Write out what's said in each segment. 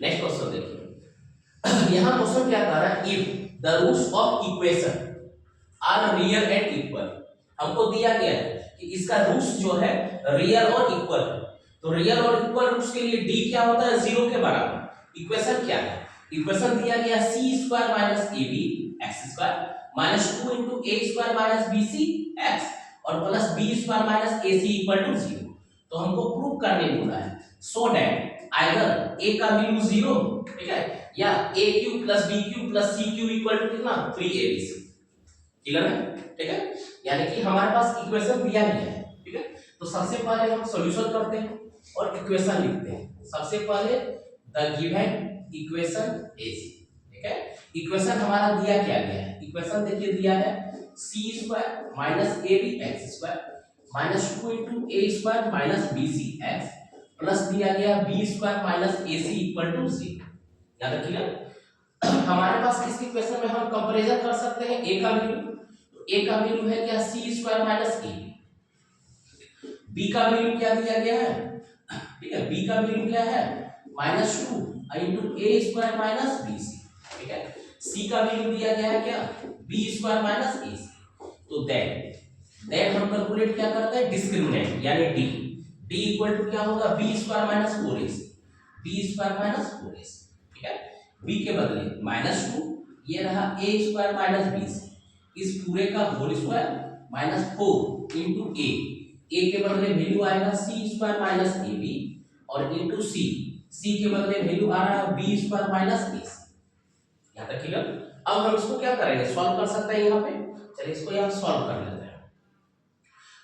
Next question देखिए, यहाँ question क्या कह रहा है, if the roots of equation are real and equal. हमको दिया गया है कि इसका रूट्स जो है रियल और इक्वल है, तो रियल और इक्वल रूट्स के लिए डी क्या होता है, 0 के बराबर। इक्वेशन क्या है, इक्वेशन दिया गया C square minus A B X square minus 2 into A square minus B C X और plus B square minus A C equal to 0। तो हमको प्रूव करने बोला है सो दैट आइदर ए का वैल्यू 0, ठीक है, या A cube plus B cube plus C cube equal to कितना 3abc। क्लियर है, ठीक है, यानी कि हमारे पास इक्वेशन दिया गया है, ठीक है। तो सबसे पहले हम सॉल्यूशन करते हैं और इक्वेशन लिखते हैं। सबसे पहले द गिवन इक्वेशन इज, ठीक है, इक्वेशन हमारा दिया क्या गया है, इक्वेशन देखिए दिया है C square minus A B X square minus 2 into A square minus B C X plus दिया गया B square minus A C equal to 0। याद रखिए हमारे पास इस इक्वेशन में हम कंपैरिजन कर सकते हैं ए का वैल्यू, तो ए का वैल्यू है क्या सी स्क्वायर माइनस ए, बी का वैल्यू क्या दिया गया है, ठीक है, बी का वैल्यू क्या है माइनस 2 इंटू ए स्क्वायर माइनस बी सी, ठीक है, सी का वैल्यू दिया गया है क्या बी स्क्वायर माइनस ए सी। तो दैट हम कैलकुलेट क्या करते हैं डिस्क्रिमिनेंट यानी डी, डी इक्वल टू क्या होगा b square minus 4ac, b square minus 4ac, ठीक है, बी के बदले माइनस 2, ये रहा ए स्क्वायर माइनस बी सी, इस पूरे का होल स्क्वायर माइनस 4 इंटू ए के बदले वैल्यू आएगा सी स्क्वायर माइनस ए बी और इंटू सी के बदले वैल्यू आ रहा है बी स्क्वायर माइनस ए सी। यहाँ तक क्लियर। अब हम इसको क्या करेंगे, सॉल्व कर सकते हैं यहाँ पे, चलिए इसको यहाँ सॉल्व कर लेते हैं।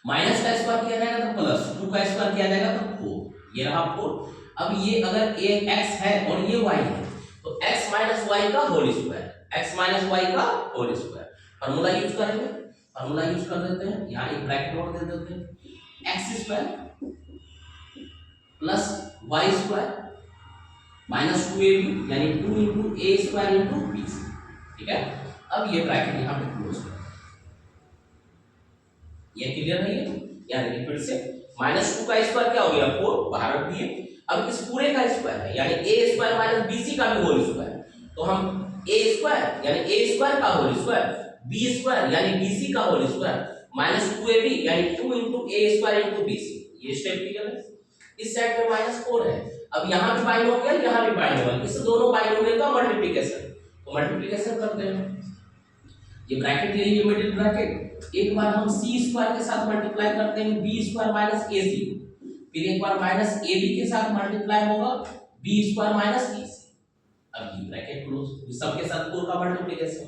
माइनस का स्क्वायर किया जाएगा तो प्लस 2 का स्क्वायर किया जाएगा तो 4, ये रहा 4। अब ये अगर ये x है और ये y है तो x माइनस वाई का whole square, x minus y का होल स्क्वायर, फार्मूला यूज करेंगे, फार्मूला यूज कर देते हैं, यहाँ एक ब्रैकेट और दे देते हैं, x square plus y square minus 2ab यानी 2 इंटू ए स्क्वायर इंटू बी, ठीक है। अब ये ब्रैकेट यहाँ पे क्लोज कर, ये क्लियर नहीं है, यानी कि फिर से माइनस 2 का स्क्वायर क्या हो गया 4 बाहर रख दिए, अब इस पूरे का स्क्वायर है यानी ए स्क्वायर माइनस बीसी का भी होल स्क्वायर, तो हम ए स्क्वायर यानी ए स्क्वायर का होल स्क्वायर बी स्क्वायर यानी बीसी का होल स्क्वायर माइनस 2ab यानी 2 इंटू ए स्क्वायर इंटू बीसी, ये स्टेप क्लियर है। इस साइड पे माइनस 4 है, अब यहाँ भी बाइनोमियल यहाँ भी बाइनोमियल, इस दोनों बाइनोमियल का मल्टीप्लिकेशन, तो मल्टीप्लिकेशन करते हैं, ये ब्रैकेट ले लीजिए मिडिल ब्रैकेट, एक बार हम सी स्क्वायर के साथ मल्टीप्लाई करते हैं बी स्क्वायर माइनस ए सी, फिर एक बार माइनस ए बी के साथ मल्टीप्लाई होगा बी स्क्वायर माइनस ए सी। अब ये ब्रैकेट क्लोज, सबके साथ 4 का मल्टीप्लिकेशन,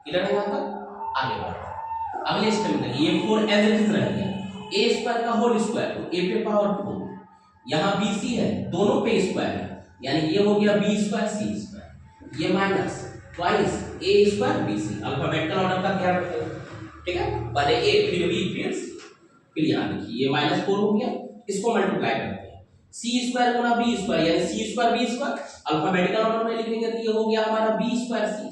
क्लियर है यहाँ तक। आगे बढ़ो अगले स्टेप में, ये 4 एज इट इज रह गया, ए स्क्वायर का होल स्क्वायर तो ए पे पावर 4, यहाँ बी सी है दोनों पे स्क्वायर है यानी ये हो गया बी स्क्वायर सी स्क्वायर, ये minus twice A square B C, alphabetical order का ध्यान रखें, ठीक है, पहले ए फिर बी फिर सी, फिर यहाँ देखिए ये माइनस 4 हो गया, इसको मल्टीप्लाई करते हैं सी स्क्वायर गुना बी स्क्वायर यानी C square B square, alphabetical order में लिखेंगे तो ये हो गया हमारा बी स्क्वायर सी,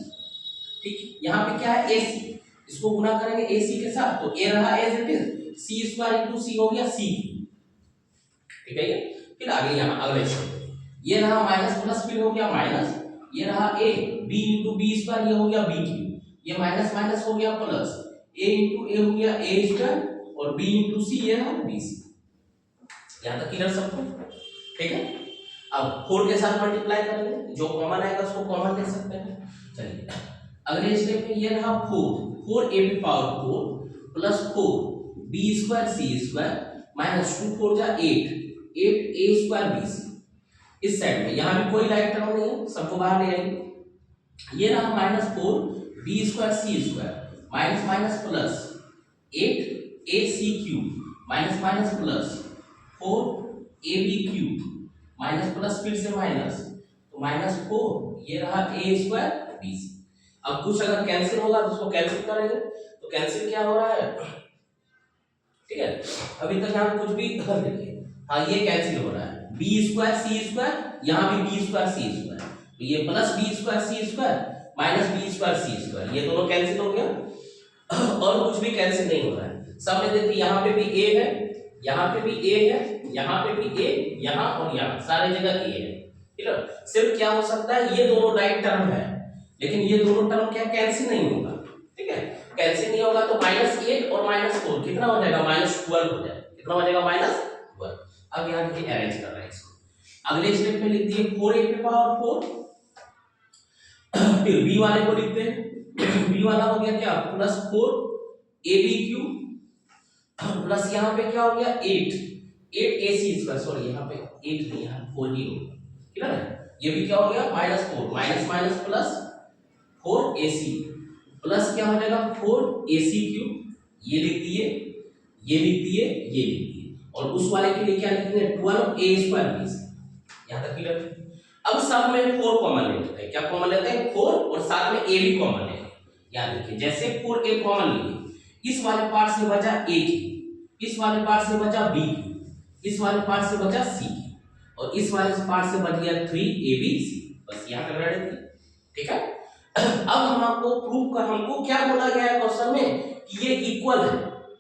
ठीक, यहाँ पे क्या है ए सी, इसको गुना करेंगे ए सी के साथ तो ए रहा as it is C square into C हो गया सी, ठीक है। फिर आगे यहाँ अगले स्टेप, ये रहा माइनस प्लस फिर हो गया माइनस, ये रहा a b into b square ये हो गया बी क्यूब, ये माइनस माइनस हो गया प्लस ए इंटू ए हो गया ए स्क्वायर और बी इंटू सी ये रहा बी सी। यहाँ तक क्लियर सबको, ठीक है। अब 4 के साथ मल्टीप्लाई करेंगे, जो कॉमन आएगा उसको कॉमन ले सकते हैं। चलिए अगले स्टेप में ये रहा 4 ए पे पावर 4 प्लस 4 बी स्क्वायर सी स्क्वायर माइनस 2 4 जा 8 ए स्क्वायर बी सी। इस साइड में यहाँ भी कोई राइट टर्म नहीं है, सबको बाहर ले आएंगे, ये रहा minus 4 b square C square minus minus plus 8 a c cube minus minus plus 4 a b cube minus plus फिर से माइनस, तो माइनस 4 ये रहा ए स्क्वायर बी सी। अब कुछ अगर कैंसिल होगा तो उसको कैंसिल करेंगे, तो कैंसिल क्या हो रहा है, ठीक है, अभी तक यहाँ कुछ भी देखिए, हाँ ये कैंसिल हो रहा है बी स्क्वायर सी स्क्वायर, यहाँ भी बी स्क्वायर सी स्क्वायर, तो ये प्लस बी स्क्वायर सी स्क्वायर माइनस बी स्क्वायर सी स्क्वायर, ये दोनों कैंसिल हो गया और कुछ भी कैंसिल नहीं हो रहा है। सब में देखिए यहाँ पे भी ए है, यहाँ पे भी ए है, यहाँ पे भी ए, यहाँ और यहाँ सारे जगह ए है, क्लियर। सिर्फ क्या हो सकता है, ये दोनों राइट टर्म है, लेकिन ये दोनों टर्म क्या कैंसिल नहीं होगा, ठीक है, कैंसिल नहीं होगा तो -8 और -4 कितना हो जाएगा, -12 हो जाएगा। कितना हो जाएगा, -12। अब यहाँ देखिए अरेंज कर रहे हैं इसको। अगले स्टेप में लिख दिए 4a की पावर 4, फिर b वाले को लिखते हैं। b वाला हो गया क्या, +4ab³ प्लस यहाँ पे क्या हो गया 8ac², सॉरी यहाँ पे 8 नहीं, यहाँ 4 ही होगा, ठीक है। ये भी क्या हो गया, -4 minus minus plus 4ac plus क्या हो जाएगा 4ac³, ये लिख दिए, ये लिख दिए, ये लिख दिए, और उस वाले के लिए क्या लिखेंगे 12a² यहाँ तक क्लियर। अब सब में 4 कॉमन ले लेते हैं, क्या कॉमन लेते हैं 4, और साथ में a भी कॉमन ले लेते हैं। यहाँ देखिए जैसे 4a कॉमन लिए, इस वाले पार्ट से बचा a की, इस वाले पार्ट से बचा b की, इस वाले पार्ट से बचा c की, और इस वाले पार्ट से बच गया 3abc, बस यहाँ तक रेडी थी, ठीक है। अब हम आपको प्रूव कर, हमको क्या बोला गया है क्वेश्चन में कि ये इक्वल है,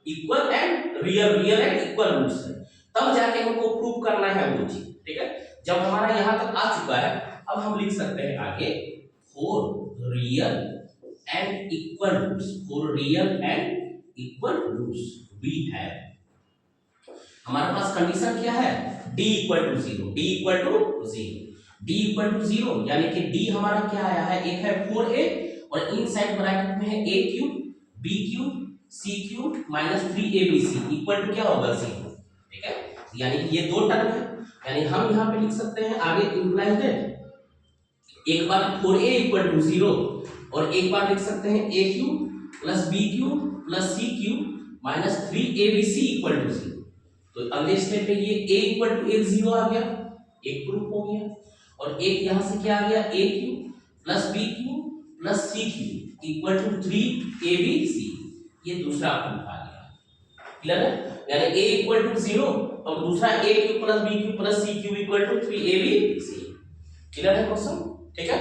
equal and real, real and equal roots है, तब जाके हमको प्रूव करना है वो चीज, ठीक है। जब हमारा यहां तक आ चुका है, अब हम लिख सकते हैं आगे 4 real and equal roots, 4 real and equal roots we have. हमारे पास कंडीशन क्या है, d = 0, d = 0, d = 0, यानी कि d हमारा क्या आया है, एक है 4a और इनसाइड ब्रैकेट में है a³ b³ c³ -3abc equal to क्या होगा 0, ठीक है। यानी कि ये दो टर्म है, यानी हम यहाँ पे लिख सकते हैं आगे इंप्लाइज दैट एक बार 4a = 0 और एक बार लिख सकते हैं a³ + b³ + c³ -3abc = 0। तो अगले स्टेप पे ये a = 1 0 आ गया, एक प्रूफ हो गया, और एक यहाँ से क्या आ गया a³ + b³ + c³ = 3abc, ये दूसरा प्रूफ आ गया, क्लियर है। यानी a = 0 और दूसरा a³ + b³ + c³ = 3abc, clear है क्वेश्चन, ठीक है।